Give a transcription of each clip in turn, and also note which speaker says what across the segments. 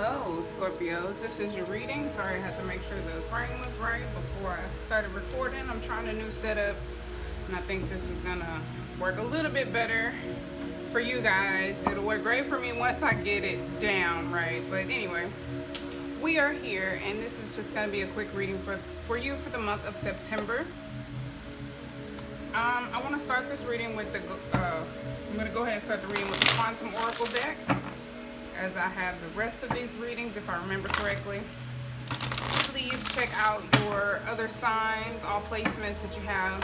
Speaker 1: Hello Scorpios, this is your reading. Sorry, I had to make sure the frame was right before I started recording. I'm trying a new setup and I think this is gonna work a little bit better for you guys. It'll work great for me once I get it down right. But anyway, we are here and this is just gonna be a quick reading for you for the month of September. I want to start this reading with the I'm going to go ahead and start the reading with the Quantum Oracle deck, as I have the rest of these readings, if I remember correctly. Please check out your other signs, all placements that you have.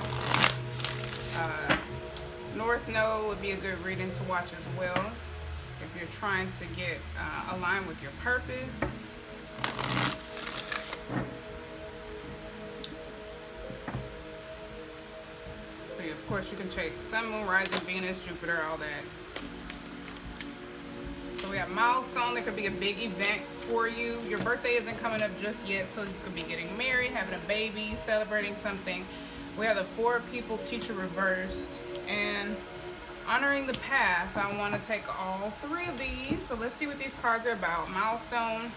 Speaker 1: North Node would be a good reading to watch as well, if you're trying to get aligned with your purpose. So of course you can check Sun, Moon, Rising, Venus, Jupiter, all that. So we have Milestone. There could be a big event for you. Your birthday isn't coming up just yet, so you could be getting married, having a baby, celebrating something. We have the Four People Teacher reversed, and honoring the path. I want to take all three of these. So let's see what these cards are about. Milestone.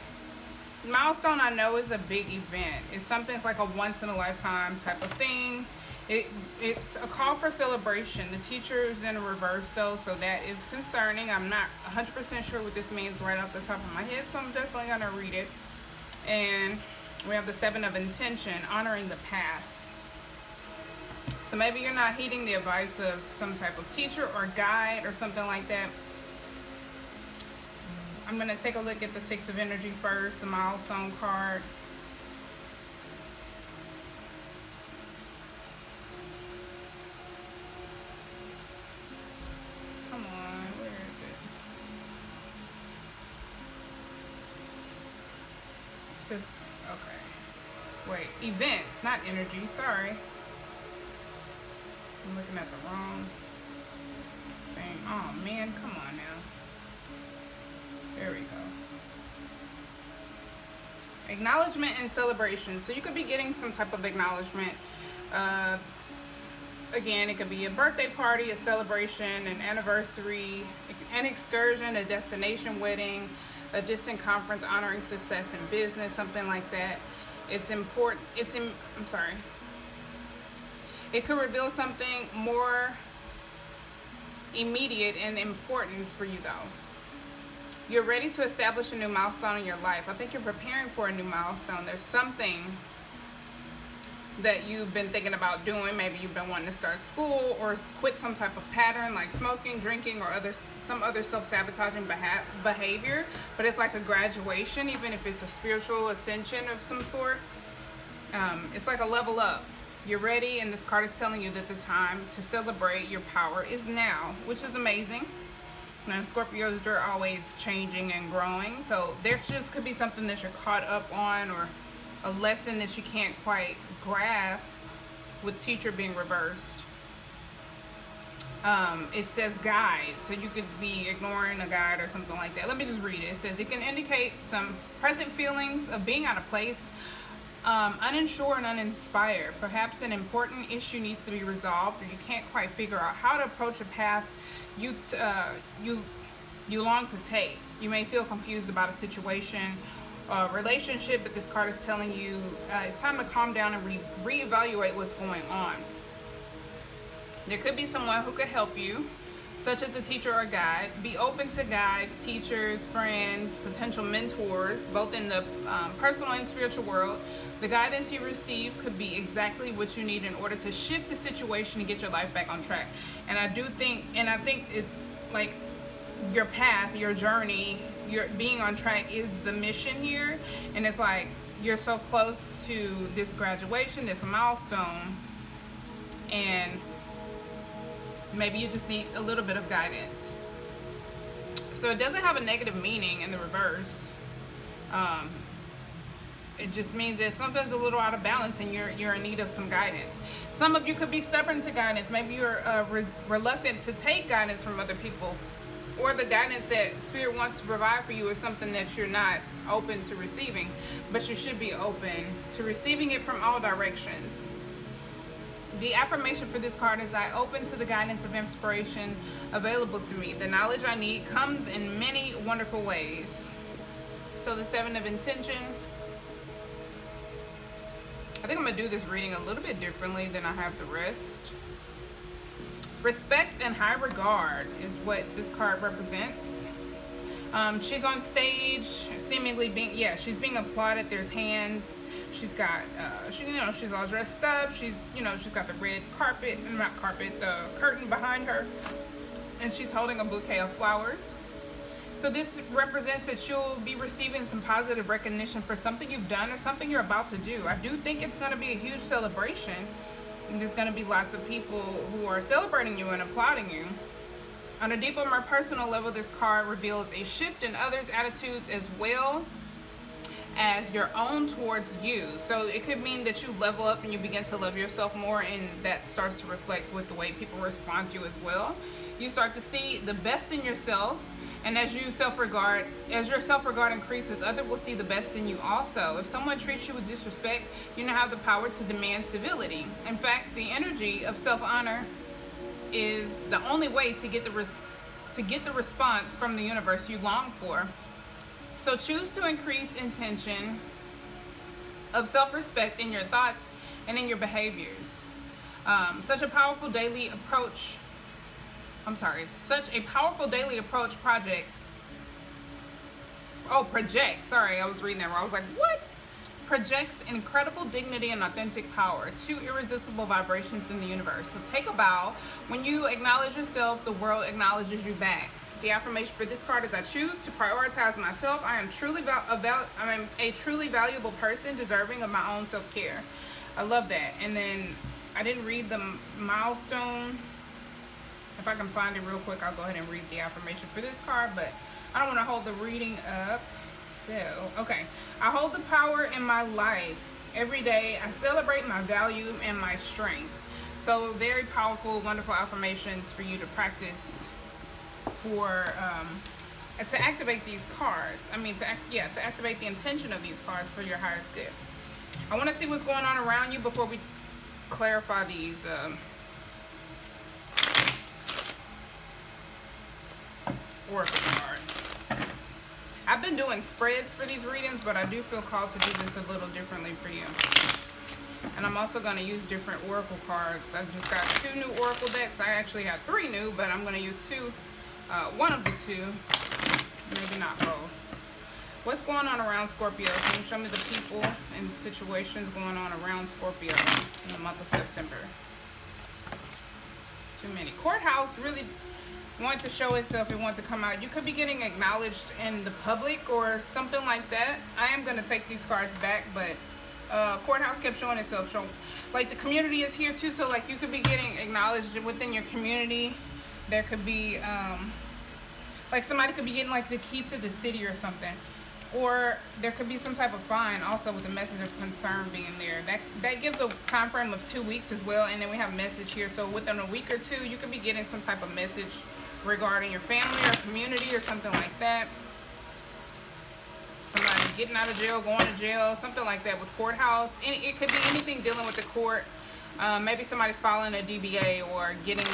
Speaker 1: Milestone, I know, is a big event. It's something, it's like a once in a lifetime type of thing. It's a call for celebration. The teacher is in a reverse though, so that is concerning. I'm not 100% sure what this means right off the top of my head, so I'm definitely going to read it. And we have the Seven of Intention, honoring the path. So maybe you're not heeding the advice of some type of teacher or guide or something like that. I'm going to take a look at the Six of Energy first, the Milestone card. Come on, where is it? It says, okay. Wait, events, not energy, sorry. I'm looking at the wrong thing. Oh man, come on now. There we go. Acknowledgement and celebration. So you could be getting some type of acknowledgement. Again, it could be a birthday party, a celebration, an anniversary, an excursion, a destination wedding, a distant conference honoring success in business, something like that. It's important. I'm sorry. It could reveal something more immediate and important for you though. You're ready to establish a new milestone in your life. I think you're preparing for a new milestone. There's something that you've been thinking about doing. Maybe you've been wanting to start school or quit some type of pattern like smoking, drinking, or some other self-sabotaging behavior. But it's like a graduation, even if it's a spiritual ascension of some sort. It's like a level up. You're ready, and this card is telling you that the time to celebrate your power is now, which is amazing. Now, Scorpios, they're always changing and growing, so there just could be something that you're caught up on, or a lesson that you can't quite grasp with teacher being reversed. It says guide, so you could be ignoring a guide or something like that. Let me just read it. It says it can indicate some present feelings of being out of place, uninsured and uninspired. Perhaps an important issue needs to be resolved, or you can't quite figure out how to approach a path you long to take. You may feel confused about a situation, relationship, but this card is telling you it's time to calm down and reevaluate what's going on. There could be someone who could help you, such as a teacher or guide. Be open to guides, teachers, friends, potential mentors, both in the personal and spiritual world. The guidance you receive could be exactly what you need in order to shift the situation and get your life back on track. And I think it, like, your path, your journey, your being on track is the mission here. And it's like you're so close to this graduation, this milestone, and maybe you just need a little bit of guidance. So it doesn't have a negative meaning in the reverse. It just means that something's a little out of balance and you're in need of some guidance. Some of you could be stubborn to guidance. Maybe you're reluctant to take guidance from other people, or the guidance that Spirit wants to provide for you is something that you're not open to receiving, but you should be open to receiving it from all directions. The affirmation for this card is, I open to the guidance of inspiration available to me. The knowledge I need comes in many wonderful ways. So the Seven of Intention. I think I'm going to do this reading a little bit differently than I have the rest. Respect and high regard is what this card represents. She's on stage, seemingly being, she's being applauded. There's hands. She's got, she's all dressed up. She's got the red carpet, not carpet, the curtain behind her. And she's holding a bouquet of flowers. So this represents that you'll be receiving some positive recognition for something you've done or something you're about to do. I do think it's going to be a huge celebration. And there's going to be lots of people who are celebrating you and applauding you. On a deeper, more personal level, this card reveals a shift in others' attitudes as well as your own towards you. So it could mean that you level up and you begin to love yourself more, and that starts to reflect with the way people respond to you as well. You start to see the best in yourself. And as your self-regard increases, others will see the best in you also. If someone treats you with disrespect, you now have the power to demand civility. In fact, the energy of self-honor is the only way to get the response from the universe you long for. So choose to increase intention of self-respect in your thoughts and in your behaviors. Such a powerful daily approach projects. Sorry, I was reading that wrong. I was like, what? Projects incredible dignity and authentic power, two irresistible vibrations in the universe. So take a bow. When you acknowledge yourself, the world acknowledges you back. The affirmation for this card is, I choose to prioritize myself. I am a truly valuable person deserving of my own self-care. I love that. And then I didn't read the milestone. If I can find it real quick, I'll go ahead and read the affirmation for this card, but I don't want to hold the reading up. So, okay. I hold the power in my life. Every day, I celebrate my value and my strength. So, very powerful, wonderful affirmations for you to practice to activate these cards. To activate the intention of these cards for your highest good. I want to see what's going on around you before we clarify these oracle cards. I've been doing spreads for these readings, but I do feel called to do this a little differently for you. And I'm also going to use different oracle cards. I just got 2 new oracle decks. I actually had 3 new, but I'm going to use one of the 2, maybe not both. What's going on around Scorpio? Can you show me the people and situations going on around Scorpio in the month of September? Too many. Courthouse really want to show itself, it wants to come out. You could be getting acknowledged in the public or something like that. I am going to take these cards back, but courthouse kept showing itself. Like the community is here too, so like you could be getting acknowledged within your community. There could be like somebody could be getting like the key to the city or something, or there could be some type of fine also with a message of concern being there. That gives a time frame of 2 weeks as well. And then we have message here, so within a week or 2 you could be getting some type of message regarding your family or community or something like that. Somebody getting out of jail, going to jail, something like that with courthouse. And it could be anything dealing with the court. Maybe somebody's filing a DBA or getting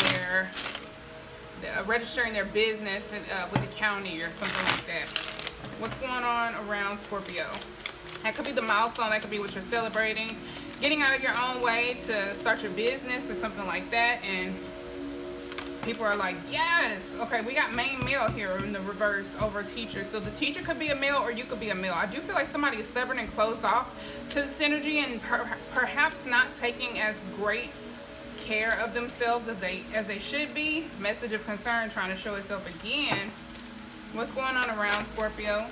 Speaker 1: registering their business with the county or something like that. What's going on around Scorpio? That could be the milestone. That could be what you're celebrating. Getting out of your own way to start your business or something like that. And people are like, yes. Okay, we got main male here in the reverse over teacher. So the teacher could be a male or you could be a male. I do feel like somebody is stubborn and closed off to this energy and perhaps not taking as great care of themselves as they should be. Message of concern trying to show itself again. What's going on around Scorpio?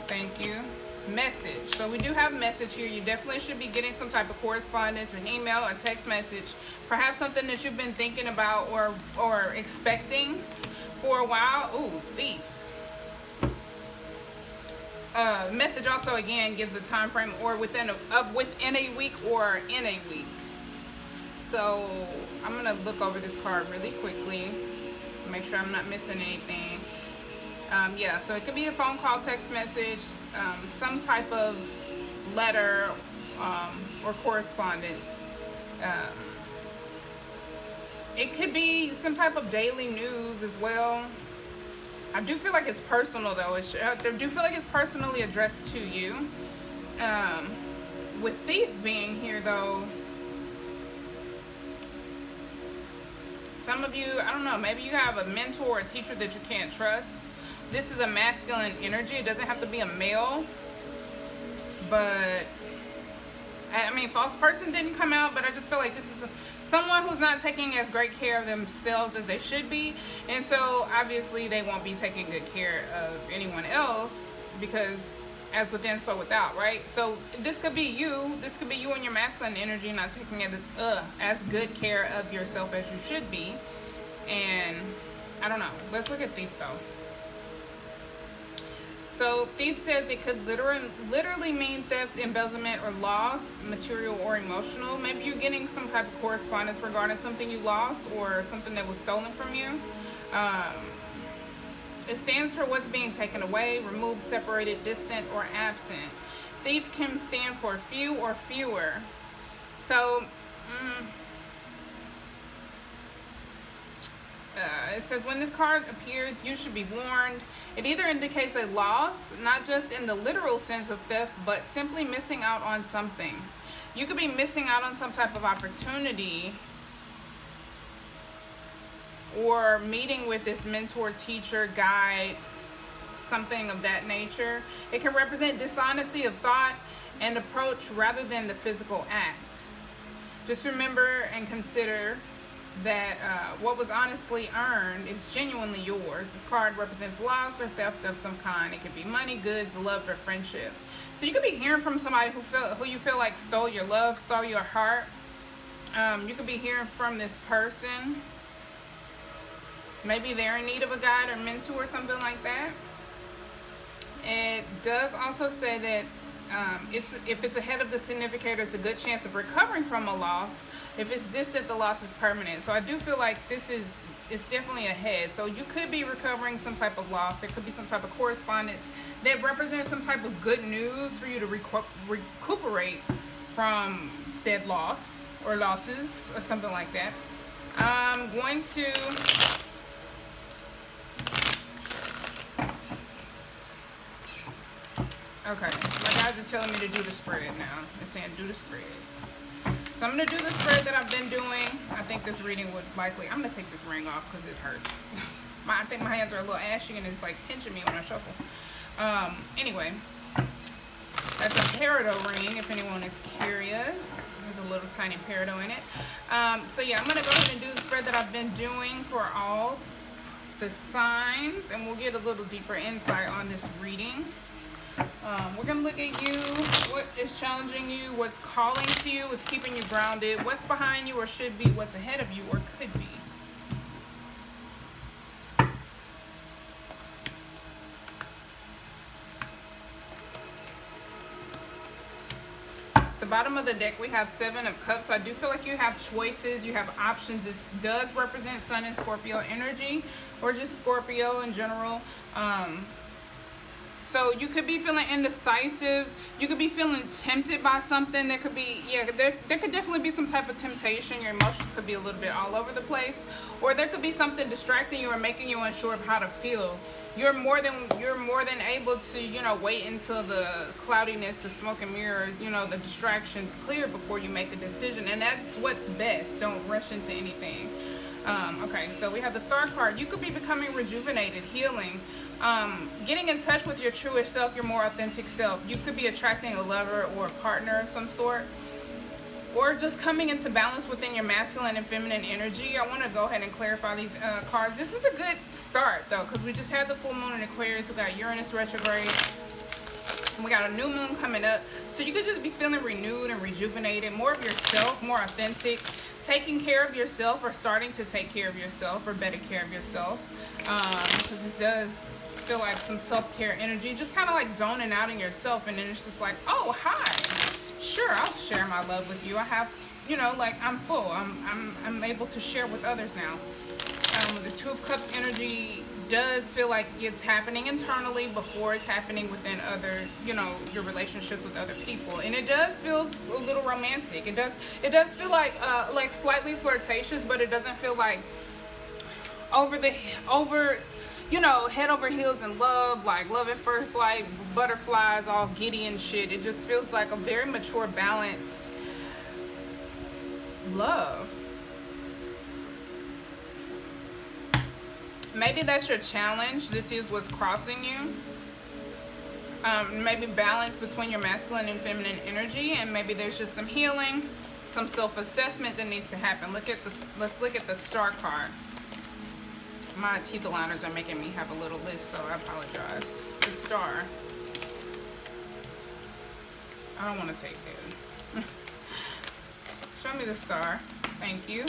Speaker 1: Thank you. Message. So we do have message here. You definitely should be getting some type of correspondence, an email, a text message, perhaps something that you've been thinking about or expecting for a while. Ooh, thief. Message also again gives a time frame or within a week or in a week. So I'm gonna look over this card really quickly, make sure I'm not missing anything. Yeah, so it could be a phone call, text message, some type of letter or correspondence. It could be some type of daily news as well. I do feel like it's personal though. I do feel like it's personally addressed to you. With Thief being here though, some of you, I don't know, maybe you have a mentor or a teacher that you can't trust. This is a masculine energy. It doesn't have to be a male, but I mean, false person didn't come out, but I just feel like this is someone who's not taking as great care of themselves as they should be, and so obviously they won't be taking good care of anyone else, because as within, so without, right? So this could be you. This could be you and your masculine energy not taking as good care of yourself as you should be. And I don't know. Let's look at Thief though. So Thief says it could literally mean theft, embezzlement, or loss, material or emotional. Maybe you're getting some type of correspondence regarding something you lost or something that was stolen from you. It stands for what's being taken away, removed, separated, distant, or absent. Thief can stand for few or fewer. So, it says when this card appears, you should be warned. It either indicates a loss, not just in the literal sense of theft, but simply missing out on something. You could be missing out on some type of opportunity, or meeting with this mentor, teacher, guide, something of that nature. It can represent dishonesty of thought and approach rather than the physical act. Just remember and consider that what was honestly earned is genuinely yours. This card represents loss or theft of some kind. It could be money, goods, love, or friendship. So you could be hearing from somebody who you feel like stole your love, stole your heart. You could be hearing from this person. Maybe they're in need of a guide or mentor or something like that. It does also say that if it's ahead of the significator, it's a good chance of recovering from a loss. If it's distant, the loss is permanent. So I do feel like it's definitely ahead. So you could be recovering some type of loss. There could be some type of correspondence that represents some type of good news for you to recuperate from said loss or losses or something like that. I'm going to... Okay, my guys are telling me to do the spread now. They're saying do the spread. So I'm going to do the spread that I've been doing. I think this reading would likely... I'm going to take this ring off because it hurts. I think my hands are a little ashy and it's like pinching me when I shuffle. Anyway, that's a peridot ring if anyone is curious. There's a little tiny peridot in it. So yeah, I'm going to go ahead and do the spread that I've been doing for all the signs, and we'll get a little deeper insight on this reading. We're going to look at you, what is challenging you, what's calling to you, what's keeping you grounded, what's behind you or should be, what's ahead of you or could be. The bottom of the deck, we have 7 of Cups. So I do feel like you have choices, you have options. This does represent Sun and Scorpio energy, or just Scorpio in general. So you could be feeling indecisive. You could be feeling tempted by something. There could be, yeah, there could definitely be some type of temptation. Your emotions could be a little bit all over the place. Or there could be something distracting you or making you unsure of how to feel. You're more than able to, you know, wait until the cloudiness, the smoke and mirrors, you know, the distractions clear before you make a decision. And that's what's best. Don't rush into anything. Okay, so we have the Star card. You could be becoming rejuvenated, healing, getting in touch with your truest self, your more authentic self. You could be attracting a lover or a partner of some sort, or just coming into balance within your masculine and feminine energy. I want to go ahead and clarify these cards. This is a good start, though, because we just had the full moon in Aquarius. We got Uranus retrograde. We got a new moon coming up. So you could just be feeling renewed and rejuvenated, more of yourself, more authentic, taking care of yourself, or starting to take care of yourself, or better care of yourself. Because this does feel like some self-care energy, just kind of like zoning out in yourself. And then it's just like, oh, hi. Sure, I'll share my love with you. I have, you know, like I'm full. I'm able to share with others now. The Two of Cups energy does feel like it's happening internally before it's happening within other, you know, your relationships with other people. And it does feel a little romantic. It does feel like slightly flirtatious, but it doesn't feel like over you know, head over heels in love, like love at first sight, butterflies, all giddy and shit. It just feels like a very mature, balanced love. Maybe that's your challenge. This is what's crossing you. Maybe balance between your masculine and feminine energy, and maybe there's just some healing, some self-assessment that needs to happen. Let's look at the star card. My teeth aligners are making me have a little list, so I apologize. The star. I don't want to take it. Show me the star. Thank you.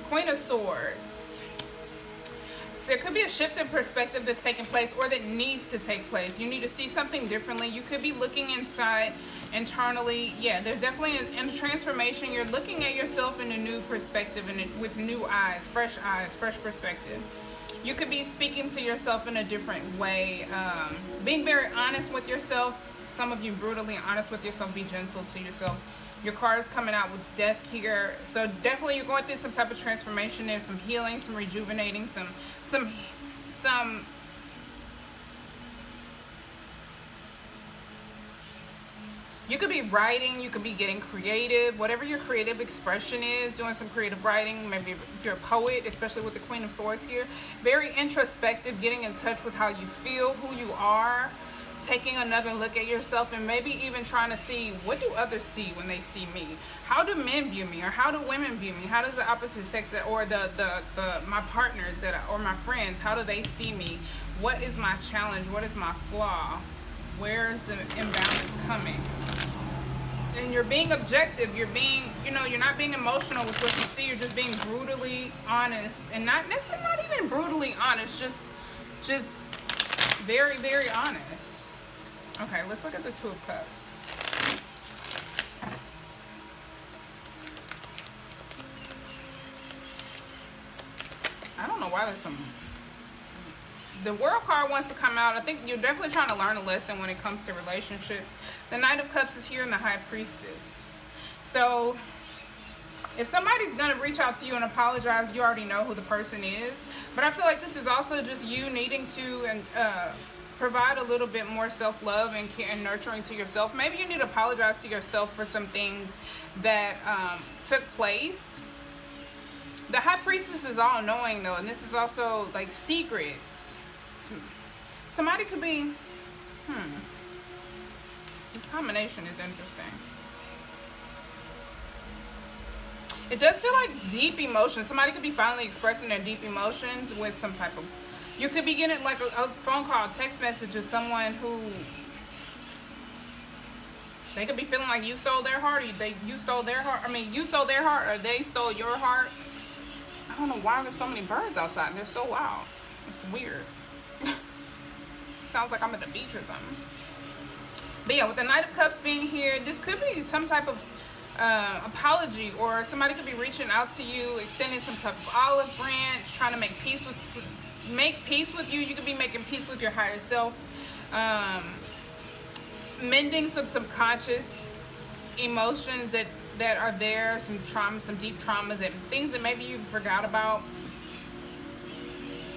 Speaker 1: Queen of Swords. So there could be a shift in perspective that's taking place, or that needs to take place. You need to see something differently. You could be looking inside, internally. Yeah, there's definitely a transformation. You're looking at yourself in a new perspective and with new eyes, fresh perspective. You could be speaking to yourself in a different way, being very honest with yourself. Some of you brutally honest with yourself. Be gentle to yourself. Your card is coming out with death here. So definitely you're going through some type of transformation. There's some healing, some rejuvenating, some you could be writing, you could be getting creative, whatever your creative expression is, doing some creative writing. Maybe if you're a poet, especially with the Queen of Swords here, very introspective, getting in touch with how you feel, who you are, taking another look at yourself, and maybe even trying to see, what do others see when they see me? How do men view me, or how do women view me? How does the opposite sex, or my partners or my friends, how do they see me? What is my challenge? What is my flaw? Where is the imbalance coming? And you're being objective. You're being, you're not being emotional with what you see. You're just being brutally honest, and not necessarily, not even brutally honest, just very, very honest. Okay, let's look at the Two of Cups. I don't know why there's some... The World card wants to come out. I think you're definitely trying to learn a lesson when it comes to relationships. The Knight of Cups is here, and the High Priestess. So, if somebody's going to reach out to you and apologize, you already know who the person is. But I feel like this is also just you needing to... provide a little bit more self-love and care and nurturing to yourself. Maybe you need to apologize to yourself for some things that took place. The High Priestess is all-knowing, though, and this is also like secrets. Somebody could be, this combination is interesting. It does feel like deep emotions. Somebody could be finally expressing their deep emotions with some type of... You could be getting like a phone call, text message of someone who... They could be feeling like you stole their heart, or you stole their heart. I mean, you stole their heart, or they stole your heart. I don't know why there's so many birds outside. They're so loud. It's weird. Sounds like I'm at the beach or something. But yeah, with the Knight of Cups being here, this could be some type of apology, or somebody could be reaching out to you, extending some type of olive branch, trying to make peace with you. You could be making peace with your higher self, mending some subconscious emotions that are there, some traumas, some deep traumas, and things that maybe you forgot about.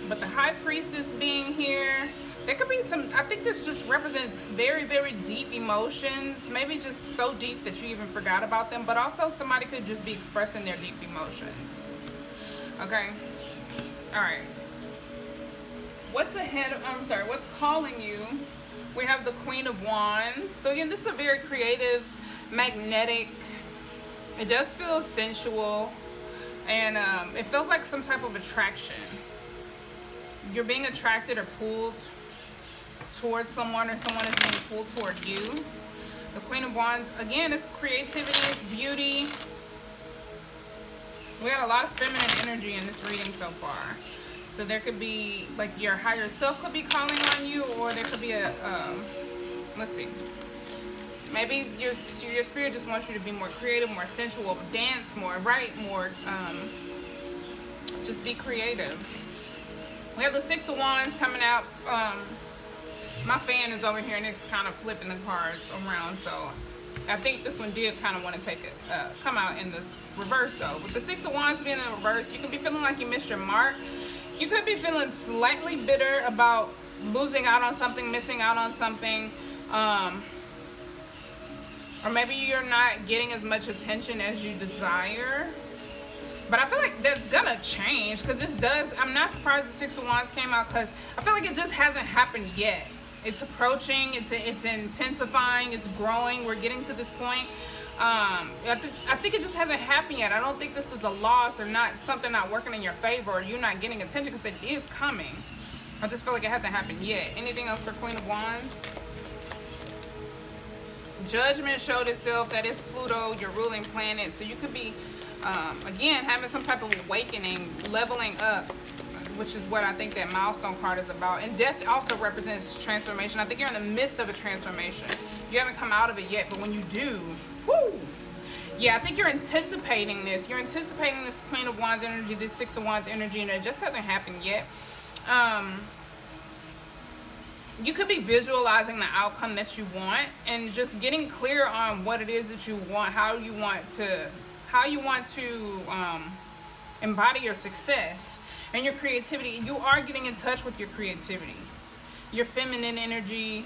Speaker 1: But the High Priestess being here, there could be some, I think this just represents very, very deep emotions, maybe just so deep that you even forgot about them, but also somebody could just be expressing their deep emotions. Okay? All right. What's calling you? We have the Queen of Wands. So again, this is a very creative, magnetic, it does feel sensual, and it feels like some type of attraction. You're being attracted or pulled towards someone, or someone is being pulled toward you. The Queen of Wands, again, it's creativity, it's beauty. We got a lot of feminine energy in this reading so far. So there could be, like, your higher self could be calling on you, or there could be a, let's see. Maybe your spirit just wants you to be more creative, more sensual, dance more, write more, just be creative. We have the Six of Wands coming out. My fan is over here and it's kind of flipping the cards around, so I think this one did kind of want to take it, come out in the reverse though. With the Six of Wands being in the reverse, you can be feeling like you missed your mark. You could be feeling slightly bitter about losing out on something, missing out on something. Or maybe you're not getting as much attention as you desire. But I feel like that's gonna change, because this does, I'm not surprised the Six of Wands came out, because I feel like it just hasn't happened yet. It's approaching, it's intensifying, it's growing, we're getting to this point. I think it just hasn't happened yet. I don't think this is a loss or not something not working in your favor or you not getting attention, because it is coming. I just feel like it hasn't happened yet. Anything else for Queen of Wands? Judgment showed itself. That is Pluto, your ruling planet. So you could be, again, having some type of awakening, leveling up, which is what I think that Milestone card is about. And death also represents transformation. I think you're in the midst of a transformation. You haven't come out of it yet, but when you do, whoo! Yeah, I think you're anticipating this. You're anticipating this Queen of Wands energy, this Six of Wands energy, and it just hasn't happened yet. You could be visualizing the outcome that you want and just getting clear on what it is that you want, how you want to embody your success and your creativity. You are getting in touch with your creativity, your feminine energy,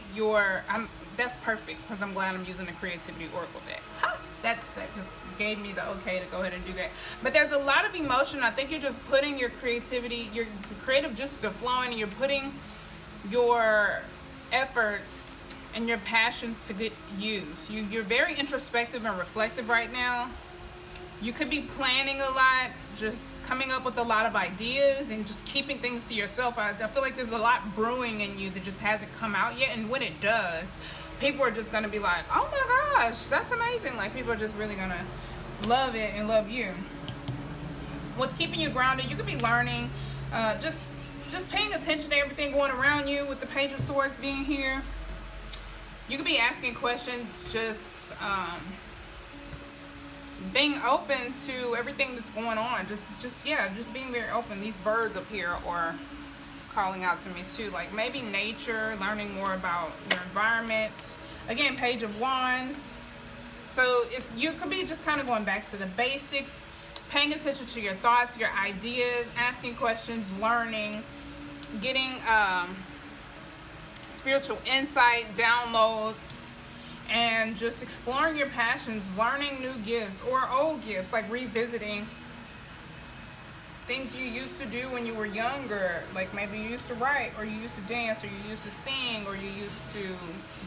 Speaker 1: that's perfect, because I'm glad I'm using the creativity oracle deck. That just gave me the okay to go ahead and do that. But there's a lot of emotion. I think you're just putting your creativity, your creative juices are flowing, and you're putting your efforts and your passions to good use. You're very introspective and reflective right now. You could be planning a lot, just coming up with a lot of ideas and just keeping things to yourself. I feel like there's a lot brewing in you that just hasn't come out yet, and when it does, people are just gonna be like, oh my gosh, that's amazing. Like, people are just really gonna love it and love you. What's keeping you grounded? You could be learning, just paying attention to everything going around you, with the Page of Swords being here. You could be asking questions, just being open to everything that's going on. Just being very open. These birds up here are calling out to me too, like maybe nature, learning more about your environment. Again, Page of Wands. So you could be just kind of going back to the basics, paying attention to your thoughts, your ideas, asking questions, learning, getting spiritual insight, downloads, and just exploring your passions, learning new gifts or old gifts, like revisiting things you used to do when you were younger. Like maybe you used to write, or you used to dance, or you used to sing, or you used to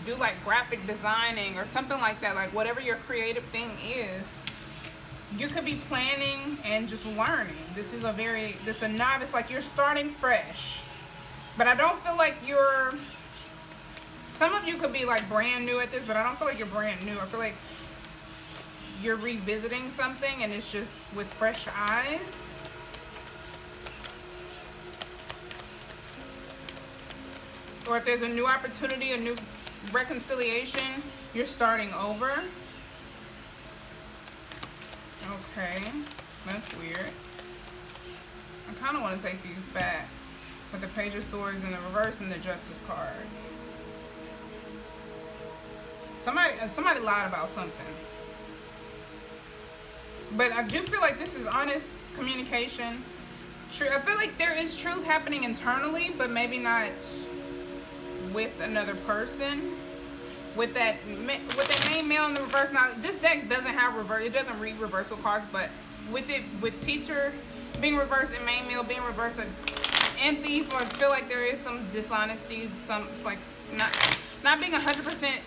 Speaker 1: do like graphic designing or something like that. Like whatever your creative thing is, you could be planning and just learning. This is a novice, like you're starting fresh. But I don't feel like some of you could be like brand new at this, but I don't feel like you're brand new. I feel like you're revisiting something and it's just with fresh eyes. Or if there's a new opportunity, a new reconciliation, you're starting over. Okay, that's weird. I kind of want to take these back with the Page of Swords in the reverse and the Justice card. Somebody lied about something. But I do feel like this is honest communication. True. I feel like there is truth happening internally, but maybe not with another person. With that main male in the reverse. Now, this deck doesn't have reverse. It doesn't read reversal cards, but with teacher being reversed and main male being reversed, and thief, I feel like there is some dishonesty, some like not being 100%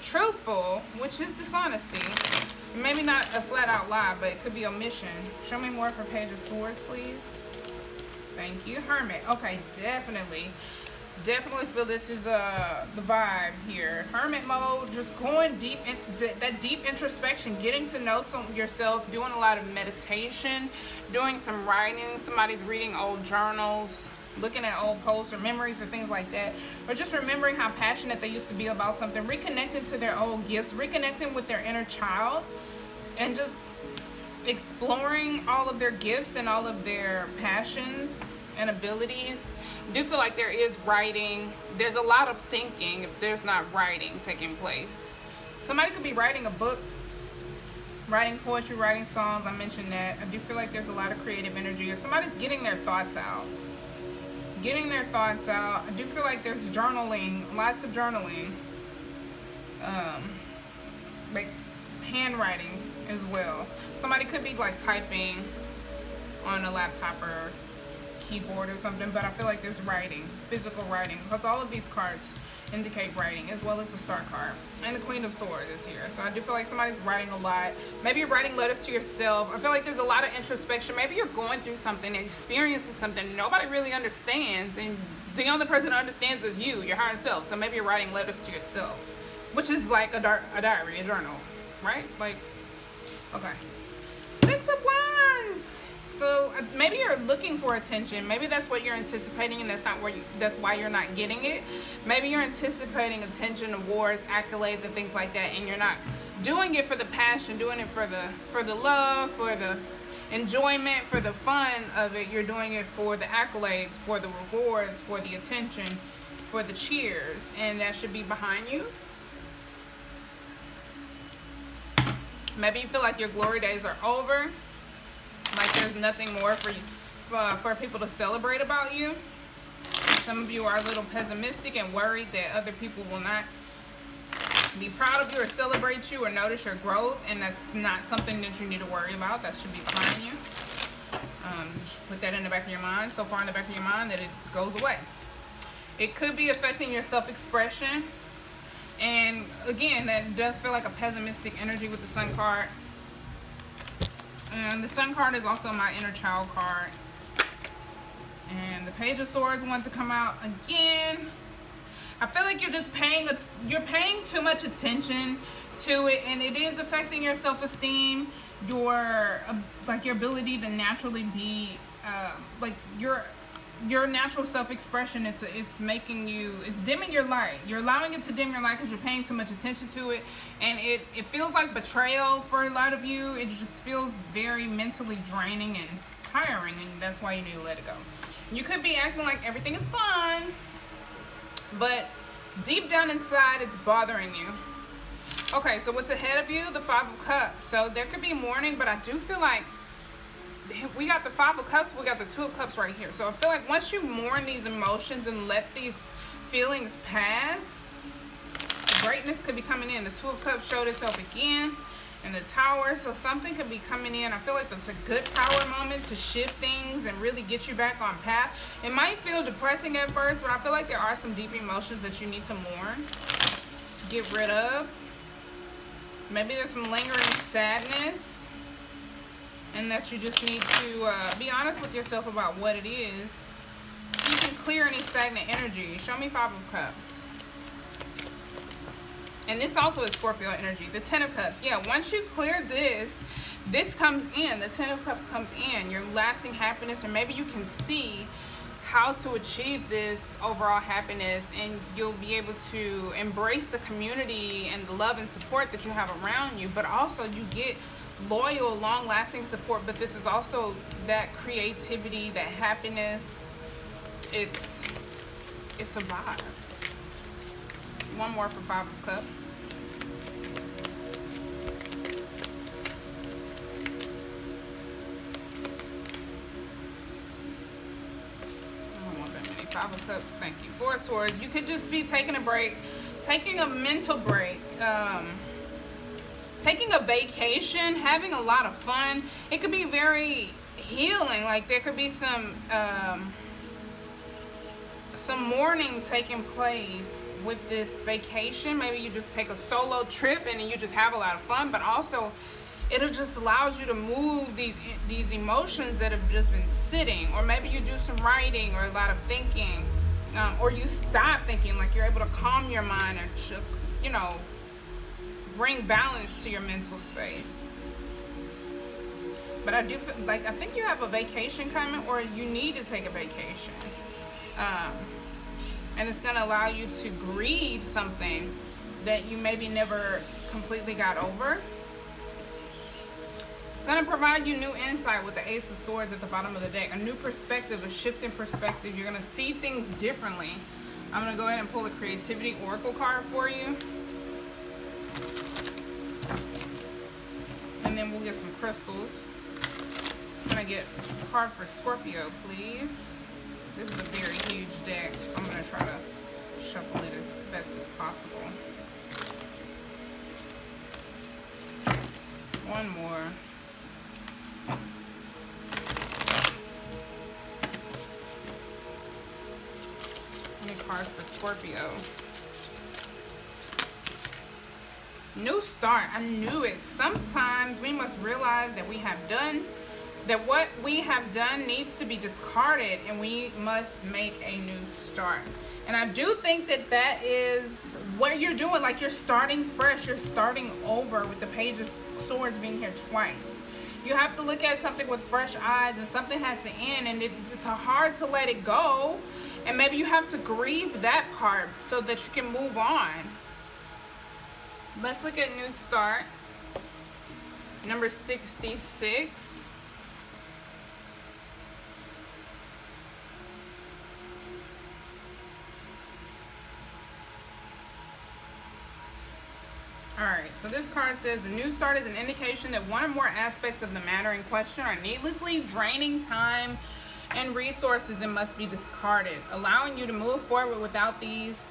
Speaker 1: truthful, which is dishonesty. Maybe not a flat out lie, but it could be omission. Show me more for Page of Swords, please. Thank you. Hermit. Okay, definitely feel this is the vibe here. Hermit mode, just going deep in that deep introspection, getting to know yourself, doing a lot of meditation, doing some writing. Somebody's reading old journals, looking at old posts or memories or things like that, or just remembering how passionate they used to be about something, reconnecting to their old gifts, reconnecting with their inner child, and just exploring all of their gifts and all of their passions and abilities. I do feel like there is writing. There's a lot of thinking if there's not writing taking place. Somebody could be writing a book Writing poetry, writing songs, I mentioned that. I do feel like there's a lot of creative energy, or somebody's getting their thoughts out. Getting their thoughts out. I do feel like there's journaling, lots of journaling. Like handwriting as well. Somebody could be like typing on a laptop or keyboard or something, but I feel like there's writing, physical writing, because all of these cards indicate writing, as well as the Star card. And the Queen of Swords is here. So I do feel like somebody's writing a lot. Maybe you're writing letters to yourself. I feel like there's a lot of introspection. Maybe you're going through something, experiencing something nobody really understands, and the only person who understands is you, your higher self. So maybe you're writing letters to yourself, which is like a diary, a journal, right? Like, okay. 6 of Wands. So maybe you're looking for attention. Maybe that's what you're anticipating, and that's why you're not getting it. Maybe you're anticipating attention, awards, accolades, and things like that, and you're not doing it for the passion, doing it for the love, for the enjoyment, for the fun of it. You're doing it for the accolades, for the rewards, for the attention, for the cheers, and that should be behind you. Maybe you feel like your glory days are over. Like there's nothing more for you, for people to celebrate about you. Some of you are a little pessimistic and worried that other people will not be proud of you or celebrate you or notice your growth, and that's not something that you need to worry about. That should be behind you. Just put that in the back of your mind, so far in the back of your mind that it goes away. It could be affecting your self-expression, and again, that does feel like a pessimistic energy with the Sun card. And the Sun card is also my inner child card. And the Page of Swords wants to come out again. I feel like you're just paying too much attention to it, and it is affecting your self-esteem, your ability to naturally be like your natural self-expression. It's dimming your light. You're allowing it to dim your light because you're paying too much attention to it, and it feels like betrayal for a lot of you. It just feels very mentally draining and tiring, and that's why you need to let it go. You could be acting like everything is fine, but deep down inside it's bothering you. Okay, so what's ahead of you? The 5 of Cups. So there could be mourning, but I do feel like we got the 5 of Cups, we got the 2 of Cups right here. So I feel like once you mourn these emotions and let these feelings pass, greatness could be coming in. The 2 of Cups showed itself again in the Tower, so something could be coming in. I feel like that's a good Tower moment to shift things and really get you back on path. It might feel depressing at first, but I feel like there are some deep emotions that you need to mourn, get rid of. Maybe there's some lingering sadness, and that you just need to be honest with yourself about what it is. You can clear any stagnant energy. Show me 5 of Cups. And this also is Scorpio energy. The 10 of Cups. Yeah, once you clear this comes in. The 10 of Cups comes in. Your lasting happiness, or maybe you can see how to achieve this overall happiness, and you'll be able to embrace the community and the love and support that you have around you, but also you get loyal, long-lasting support. But this is also that creativity, that happiness. It's a vibe. One more for 5 of Cups. I don't want that many. 5 of Cups, thank you. 4 of Swords. You could just be taking a break, taking a mental break, taking a vacation, having a lot of fun. It could be very healing. Like there could be some mourning taking place with this vacation. Maybe you just take a solo trip and you just have a lot of fun, but also it just allows you to move these emotions that have just been sitting. Or maybe you do some writing or a lot of thinking, or you stop thinking, like you're able to calm your mind and bring balance to your mental space. But I do feel like, I think you have a vacation coming, or you need to take a vacation. And it's going to allow you to grieve something that you maybe never completely got over. It's going to provide you new insight with the Ace of Swords at the bottom of the deck. A new perspective, a shift in perspective. You're going to see things differently. I'm going to go ahead and pull a Creativity Oracle card for you. And then we'll get some crystals. I'm gonna get a card for Scorpio, please. This is a very huge deck. I'm gonna try to shuffle it as best as possible. One more. Any cards for Scorpio? New start. I knew it. Sometimes we must realize that what we have done needs to be discarded, and we must make a new start. And I do think that that is what you're doing. Like, you're starting fresh. You're starting over with the Page of Swords being here twice. You have to look at something with fresh eyes, and something had to end, and it's hard to let it go. And maybe you have to grieve that part so that you can move on. Let's look at new start. Number 66. Alright, so this card says, the new start is an indication that one or more aspects of the matter in question are needlessly draining time and resources and must be discarded, allowing you to move forward without these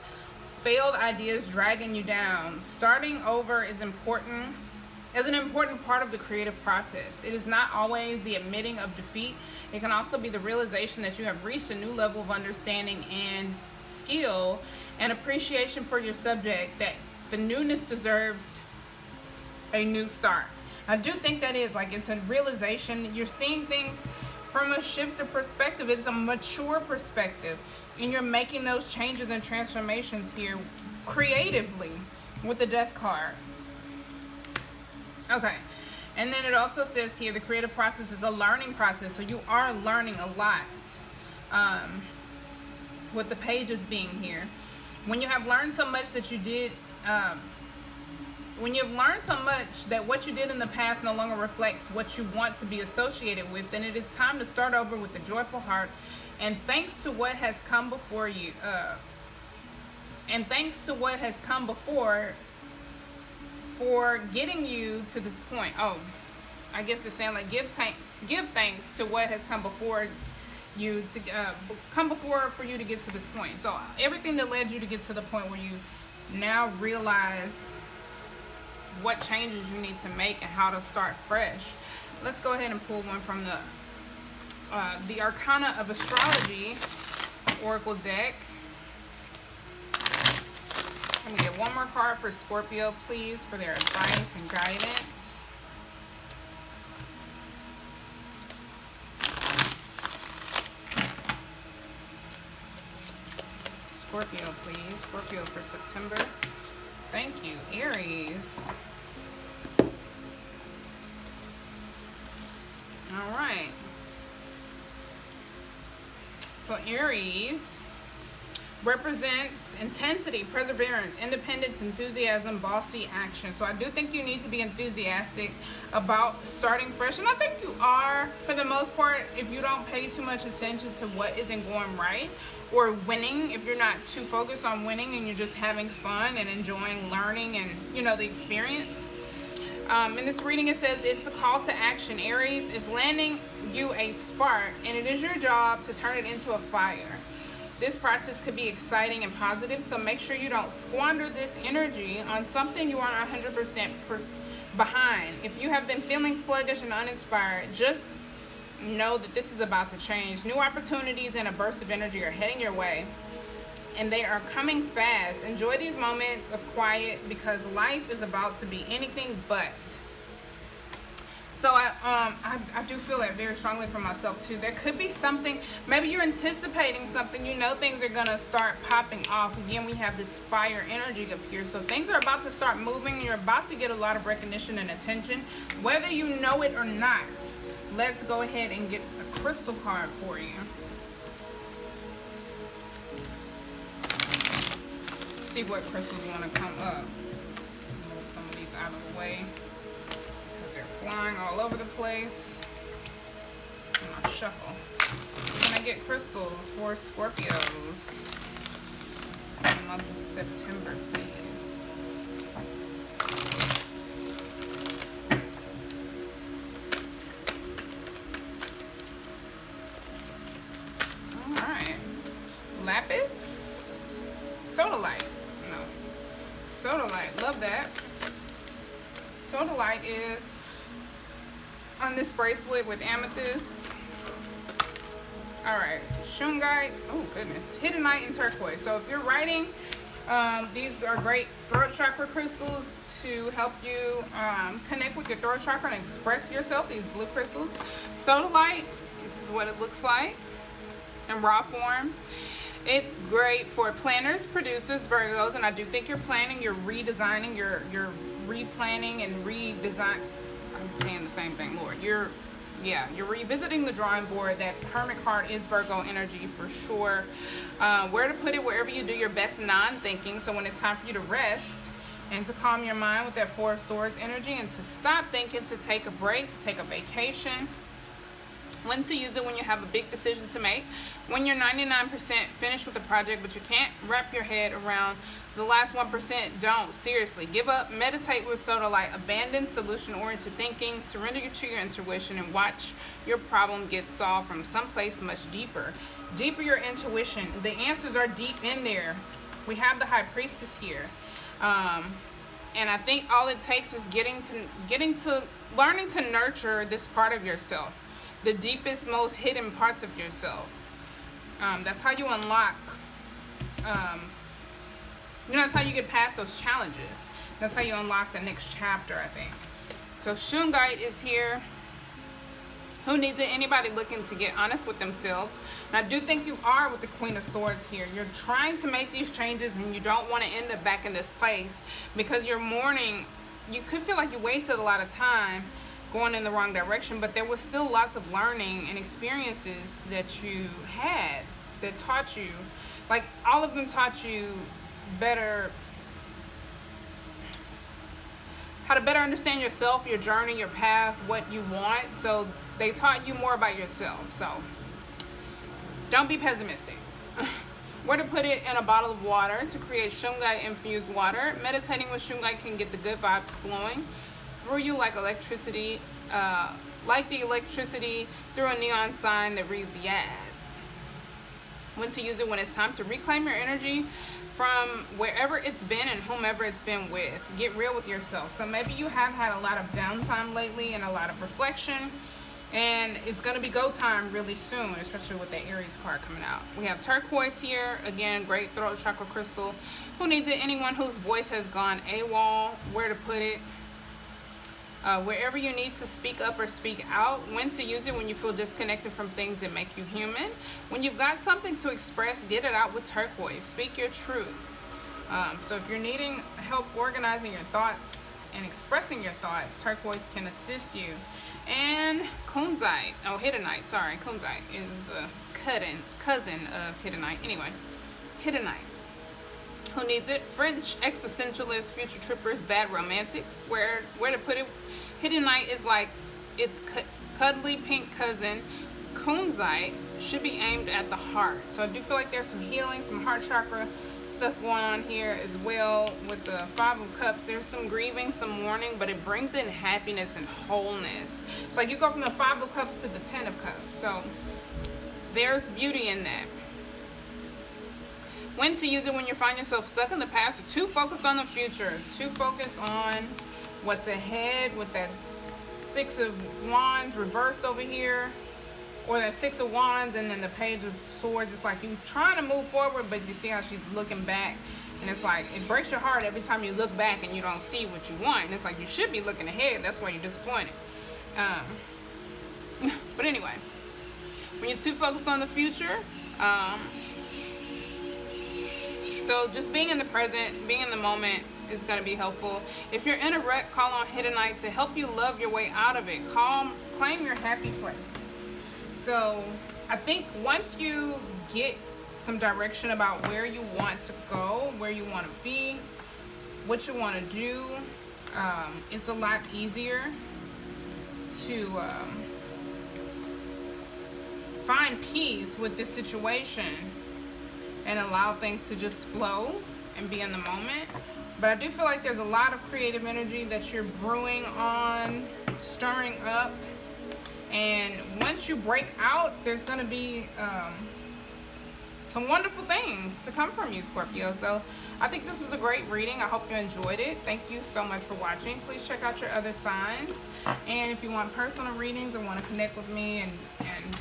Speaker 1: failed ideas dragging you down. Starting over is an important part of the creative process. It is not always the admitting of defeat. It can also be the realization that you have reached a new level of understanding and skill and appreciation for your subject, that the newness deserves a new start. I do think that is, like, it's a realization. You're seeing things from a shift of perspective. It's a mature perspective, and you're making those changes and transformations here creatively with the Death card. Okay, and then it also says here the creative process is a learning process, so you are learning a lot with the Pages being here. When you have learned so much that you did when you've learned so much that what you did in the past no longer reflects what you want to be associated with, then it is time to start over with a joyful heart. And thanks to what has come before you, for getting you to this point. Oh, I guess they're saying, like, give thanks to what has come before you to for you to get to this point. So everything that led you to get to the point where you now realize what changes you need to make and how to start fresh. Let's go ahead and pull one from the Arcana of Astrology Oracle deck. Can we get one more card for Scorpio, please, for their advice and guidance? Scorpio, please. Scorpio for September. Thank you. Aries. All right. So Aries represents intensity, perseverance, independence, enthusiasm, bossy action. So I do think you need to be enthusiastic about starting fresh. And I think you are, for the most part, if you don't pay too much attention to what isn't going right or winning, if you're not too focused on winning and you're just having fun and enjoying learning and, you know, the experience. In this reading, it says it's a call to action. Aries is landing you a spark, and it is your job to turn it into a fire. This process could be exciting and positive, so make sure you don't squander this energy on something you aren't 100% behind. If you have been feeling sluggish and uninspired, just know that this is about to change. New opportunities and a burst of energy are heading your way, and they are coming fast. Enjoy these moments of quiet, because life is about to be anything but. So I do feel that very strongly for myself too. There could be something, maybe you're anticipating something, you know things are gonna start popping off. Again, we have this fire energy up here. So things are about to start moving. You're about to get a lot of recognition and attention, whether you know it or not. Let's go ahead and get a crystal card for you. See what crystals want to come up. Move some of these out of the way, they're flying all over the place. I'm gonna shuffle. Can I get crystals for Scorpios in the month of September, please? sodalite. No, sodalite. Love that. Sodalite is on this bracelet with amethyst. All right, shungite. Oh goodness, hiddenite and turquoise. So if you're writing, these are great throat chakra crystals to help you connect with your throat chakra and express yourself. These blue crystals. Sodalite. This is what it looks like in raw form. It's great for planners, producers, Virgos, and I do think you're planning, you're redesigning, you're replanning and redesign. I'm saying the same thing, Lord. You're revisiting the drawing board. That Hermit card is Virgo energy for sure. Where to put it? Wherever you do your best non-thinking. So when it's time for you to rest and to calm your mind with that Four of Swords energy and to stop thinking, to take a break, to take a vacation. When to use it? When you have a big decision to make, when you're 99% finished with the project but you can't wrap your head around the last 1%. Don't. Seriously, give up. Meditate with sodalite. Abandon solution-oriented thinking. Surrender to your intuition and watch your problem get solved from someplace much deeper. Deeper your intuition. The answers are deep in there. We have the High Priestess here, and I think all it takes is getting to learning to nurture this part of yourself. The deepest, most hidden parts of yourself. That's how you unlock, that's how you get past those challenges. That's how you unlock the next chapter, I think. So shungite is here. Who needs it? Anybody looking to get honest with themselves. And I do think you are with the Queen of Swords here. You're trying to make these changes and you don't want to end up back in this place because you're mourning. You could feel like you wasted a lot of time going in the wrong direction, but there was still lots of learning and experiences that you had that taught you, like all of them taught you better, how to better understand yourself, your journey, your path, what you want. So they taught you more about yourself. So don't be pessimistic. Where to put it? In a bottle of water to create shungite infused water. Meditating with shungite can get the good vibes flowing through you like electricity, like the electricity through a neon sign that reads yes. When to use it? When it's time to reclaim your energy from wherever it's been and whomever it's been with. Get real with yourself. So maybe you have had a lot of downtime lately and a lot of reflection, and it's going to be go time really soon, especially with the Aries card coming out. We have turquoise here. Again, great throat chakra crystal. Who needs it? Anyone whose voice has gone AWOL. Where to put it? Wherever you need to speak up or speak out. When to use it? When you feel disconnected from things that make you human. When you've got something to express, get it out with turquoise. Speak your truth. So if you're needing help organizing your thoughts and expressing your thoughts, turquoise can assist you. And kunzite, hiddenite, sorry, kunzite is a cousin of hiddenite. Anyway, hiddenite. Who needs it? French existentialists, future trippers, bad romantics. Where to put it? Hiddenite is like its cuddly pink cousin. Kunzite should be aimed at the heart. So I do feel like there's some healing, some heart chakra stuff going on here as well. With the Five of Cups, there's some grieving, some mourning, but it brings in happiness and wholeness. It's like you go from the Five of Cups to the Ten of Cups. So there's beauty in that. When to use it? When you find yourself stuck in the past or too focused on the future, too focused on what's ahead with that Six of Wands reversed over here, or that Six of Wands and then the Page of Swords. It's like you're trying to move forward, but you see how she's looking back, and it's like it breaks your heart every time you look back and you don't see what you want. And it's like you should be looking ahead. That's why you're disappointed. But anyway, when you're too focused on the future, so just being in the present, being in the moment is going to be helpful. If you're in a wreck, call on hiddenite to help you love your way out of it. Claim your happy place. So I think once you get some direction about where you want to go, where you want to be, what you want to do, it's a lot easier to find peace with this situation and allow things to just flow and be in the moment. But I do feel like there's a lot of creative energy that you're brewing on, stirring up. And once you break out, there's going to be some wonderful things to come from you, Scorpio. So I think this was a great reading. I hope you enjoyed it. Thank you so much for watching. Please check out your other signs. And if you want personal readings or want to connect with me and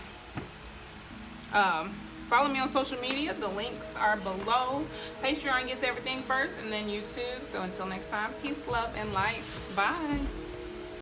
Speaker 1: follow me on social media, the links are below. Patreon gets everything first, and then YouTube. So until next time, peace, love, and light. Bye.